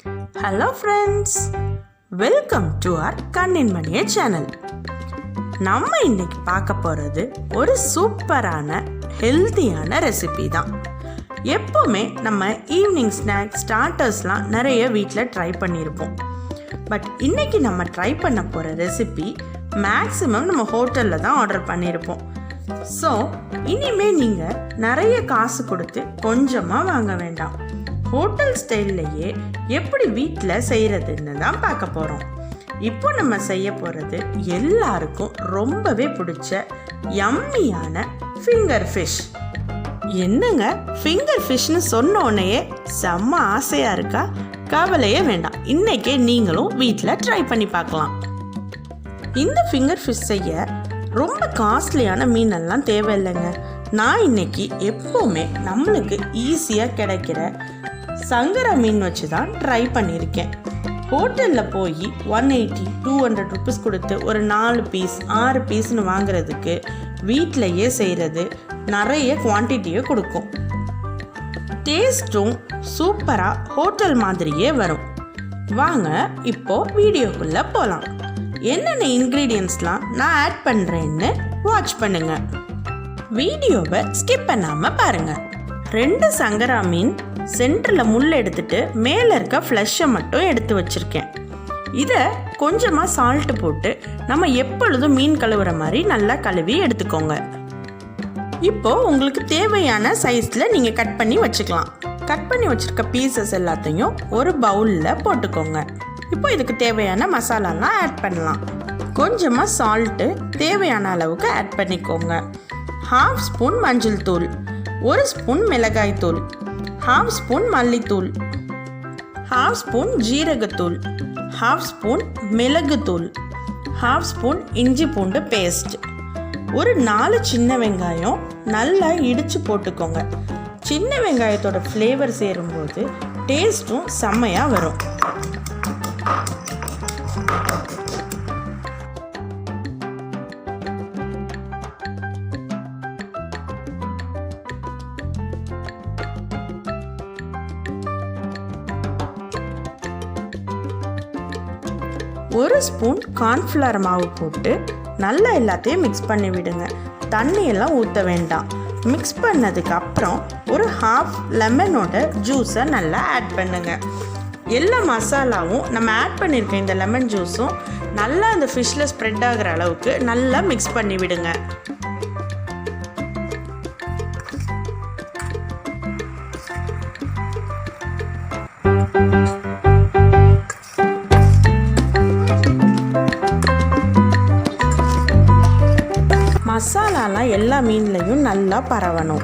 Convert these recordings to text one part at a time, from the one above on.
Hello friends, welcome to our Kannin Maniyae channel. நம்ம இன்னைக்கு பார்க்க போகிறது ஒரு சூப்பரான ஹெல்த்தியான ரெசிபி தான். எப்போவுமே நம்ம ஈவினிங் ஸ்நாக்ஸ் ஸ்டார்டர்ஸ்லாம் நிறைய வீட்டில் ட்ரை பண்ணியிருப்போம். பட் இன்றைக்கி நம்ம ட்ரை பண்ண போகிற ரெசிபி மேக்ஸிமம் நம்ம ஹோட்டலில் தான் ஆர்டர் பண்ணியிருப்போம். ஸோ இனிமேல் நீங்கள் நிறைய காசு கொடுத்து கொஞ்சமாக வாங்க வேண்டாம். ஹோட்டல் ஸ்டைல்லையே எப்படி வீட்டில் செய்கிறதுன்னு தான் பார்க்க போகிறோம். இப்போ நம்ம செய்ய போகிறது எல்லாருக்கும் ரொம்பவே பிடிச்ச யம்மியான ஃபிங்கர் ஃபிஷ். என்னங்க ஃபிங்கர் ஃபிஷ்னு சொன்ன உடனேயே செம்ம ஆசையாக இருக்கா? கவலையே வேண்டாம், இன்றைக்கே நீங்களும் வீட்டில் ட்ரை பண்ணி பார்க்கலாம். இந்த ஃபிங்கர் ஃபிஷ் செய்ய ரொம்ப காஸ்ட்லியான மீனெல்லாம் தேவையில்லைங்க. நான் இன்னைக்கு எப்போவுமே நம்மளுக்கு ஈஸியாக கிடைக்கிற சங்கரா மீன் வச்சு தான் ட்ரை பண்ணியிருக்கேன். ஹோட்டலில் போய் 180-200 ருபீஸ் கொடுத்து ஒரு 4 பீஸ் 6 பீஸ்னு வாங்குறதுக்கு வீட்டிலையே செய்கிறது நிறைய குவான்டிட்டியை கொடுக்கும். டேஸ்ட்டும் சூப்பராக ஹோட்டல் மாதிரியே வரும். வாங்க இப்போது வீடியோக்குள்ளே போகலாம். என்னென்ன இன்க்ரீடியன்ட்ஸ்லாம் நான் ஆட் பண்ணுறேன்னு வாட்ச் பண்ணுங்கள். வீடியோவை ஸ்கிப் பண்ணாமல் பாருங்கள். 2 சங்கரா மீன் சென்டரில் முள் எடுத்துட்டு மேலே இருக்க ஃப்ளஷை மட்டும் எடுத்து வச்சுருக்கேன். இதை கொஞ்சமாக சால்ட்டு போட்டு நம்ம எப்பொழுதும் மீன் கழுவுற மாதிரி நல்லா கழுவி எடுத்துக்கோங்க. இப்போது உங்களுக்கு தேவையான சைஸில் நீங்கள் கட் பண்ணி வச்சுக்கலாம். கட் பண்ணி வச்சுருக்க பீசஸ் எல்லாத்தையும் ஒரு பவுலில் போட்டுக்கோங்க. இப்போ இதுக்கு தேவையான மசாலாலாம் ஆட் பண்ணலாம். கொஞ்சமாக சால்ட்டு தேவையான அளவுக்கு ஆட் பண்ணிக்கோங்க. 1/2 ஸ்பூன் மஞ்சள் தூள், 1 ஸ்பூன் மிளகாய் தூள், 1/2 ஸ்பூன் மல்லித்தூள், 1/2 ஸ்பூன் ஜீரகத்தூள், 1/2 ஸ்பூன் மிளகுத்தூள், 1/2 ஸ்பூன் இஞ்சி பூண்டு பேஸ்ட், ஒரு 4 சின்ன வெங்காயம் நல்லா இடித்து போட்டுக்கோங்க. சின்ன வெங்காயத்தோட ஃப்ளேவர் சேரும்போது டேஸ்ட்டும் செம்மையாக வரும். ஒரு ஸ்பூன் கார்ன்ஃப்ளவர் மாவு போட்டு நல்லா எல்லாத்தையும் மிக்ஸ் பண்ணி விடுங்க. தண்ணியெல்லாம் ஊற்ற வேண்டாம். மிக்ஸ் பண்ணதுக்கு அப்புறம் ஒரு 1/2 லெமனோட ஜூஸை நல்லா ஆட் பண்ணுங்க. எல்லா மசாலாவும் நம்ம ஆட் பண்ணியிருக்க இந்த லெமன் ஜூஸும் நல்லா அந்த ஃபிஷ்ஷில் ஸ்ப்ரெட் ஆகிற அளவுக்கு நல்லா மிக்ஸ் பண்ணி விடுங்க. மசாலாலாம் எல்லா மீன்லையும் நல்லா பரவணும்.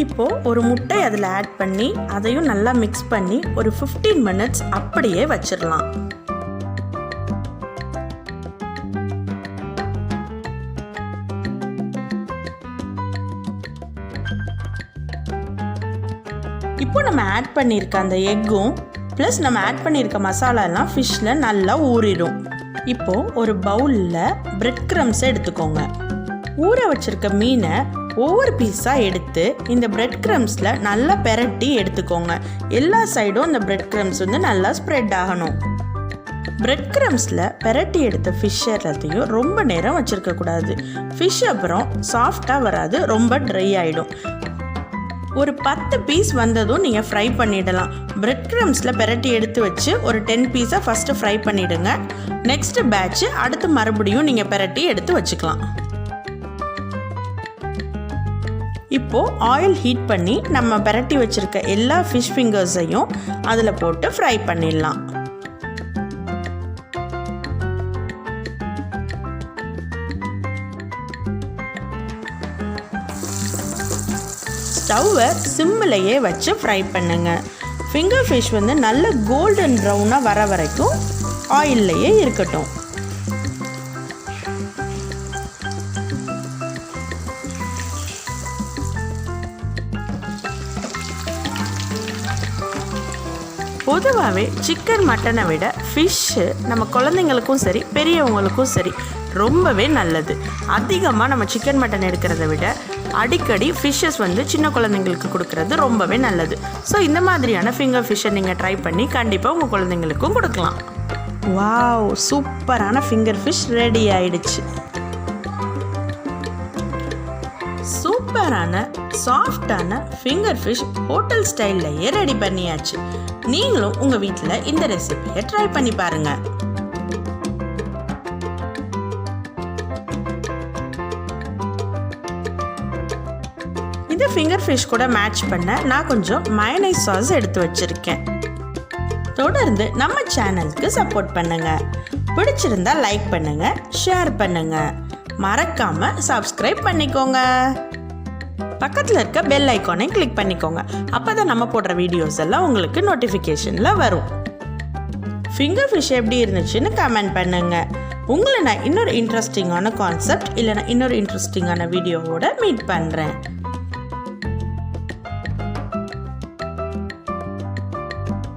இப்போது ஒரு முட்டை அதில் ஆட் பண்ணி அதையும் நல்லா மிக்ஸ் பண்ணி ஒரு 15 மினிட்ஸ் அப்படியே வச்சிடலாம். இப்போ நம்ம ஆட் பண்ணியிருக்க அந்த எக்கும் ப்ளஸ் நம்ம ஆட் பண்ணியிருக்க மசாலாலாம் ஃபிஷ்ஷில் நல்லா ஊறிடும். இப்போது ஒரு பவுலில் பிரெட் க்ரம்ஸை எடுத்துக்கோங்க. ஊற வச்சுருக்க மீனை ஒவ்வொரு பீஸாக எடுத்து இந்த பிரெட் க்ரம்ஸில் நல்லா பெரட்டி எடுத்துக்கோங்க. எல்லா சைடும் அந்த பிரெட் க்ரம்ஸ் வந்து நல்லா ஸ்ப்ரெட் ஆகணும். பிரெட் க்ரம்ஸில் பெரட்டி எடுத்த ஃபிஷ் எல்லாத்தையும் ரொம்ப நேரம் வச்சுருக்கக்கூடாது. ஃபிஷ் அப்புறம் சாஃப்டாக வராது, ரொம்ப ட்ரை ஆகிடும். ஒரு 10 பீஸ் வந்ததும் நீங்கள் ஃப்ரை பண்ணிடலாம். பிரெட் க்ரம்ஸில் பெரட்டி எடுத்து வச்சு ஒரு 10 பீஸாக ஃபஸ்ட்டு ஃப்ரை பண்ணிவிடுங்க. நெக்ஸ்ட்டு பேட்ச்சு அடுத்து மறுபடியும் நீங்கள் பெரட்டி எடுத்து வச்சுக்கலாம். இப்போது ஆயில் ஹீட் பண்ணி நம்ம பெரட்டி வச்சுருக்க எல்லா ஃபிஷ் ஃபிங்கர்ஸையும் அதில் போட்டு ஃப்ரை பண்ணிடலாம். ஸ்டவ்வை சிம்மிலையே வச்சு ஃப்ரை பண்ணுங்கள். ஃபிங்கர் ஃபிஷ் வந்து நல்ல கோல்டன் ப்ரௌனாக வர வரைக்கும் ஆயில்லையே இருக்கட்டும். பொதுவாகவே சிக்கன் மட்டனை விட ஃபிஷ்ஷு நம்ம குழந்தைங்களுக்கும் சரி பெரியவங்களுக்கும் சரி ரொம்பவே நல்லது. அதிகமாக நம்ம சிக்கன் மட்டன் எடுக்கிறத விட அடிக்கடி ஃபிஷ்ஷஸ் சின்ன குழந்தைங்களுக்கு கொடுக்கறது ரொம்பவே நல்லது. ஸோ இந்த மாதிரியான ஃபிங்கர் ஃபிஷ்ஷை நீங்கள் ட்ரை பண்ணி கண்டிப்பாக உங்கள் குழந்தைங்களுக்கும் கொடுக்கலாம். வாவ், சூப்பரான ஃபிங்கர் ஃபிஷ் ரெடி ஆயிடுச்சு. சூப்பரான சாஃப்டான ஃபிங்கர் ஃபிஷ் ஹோட்டல் ஸ்டைல்லையே ரெடி பண்ணியாச்சு. நீங்களும் உங்கள் வீட்டில் இந்த ரெசிபியை ட்ரை பண்ணி பாருங்கள். இந்த ஃபிங்கர் ஃபிஷ் கூட மேட்ச் பண்ண நான் கொஞ்சம் மயோனைஸ் சாஸ் எடுத்து வச்சுருக்கேன். தொடர்ந்து நம்ம சேனலுக்கு சப்போர்ட் பண்ணுங்கள். பிடிச்சிருந்தா லைக் பண்ணுங்கள், ஷேர் பண்ணுங்கள். மறக்காமல் சப்ஸ்கிரைப் பண்ணிக்கோங்க. பக்கத்தில் இருக்க பெல் ஐக்கானை கிளிக் பண்ணிக்கோங்க. அப்போ தான் நம்ம போடுற வீடியோஸ் எல்லாம் உங்களுக்கு நோட்டிஃபிகேஷனில் வரும். ஃபிங்கர் ஃபிஷ் எப்படி இருந்துச்சுன்னு கமெண்ட் பண்ணுங்கள். உங்களை நான் இன்னொரு இன்ட்ரெஸ்டிங்கான கான்செப்ட் இல்லைனா இன்னொரு இன்ட்ரெஸ்டிங்கான வீடியோவோட மீட் பண்ணுறேன்.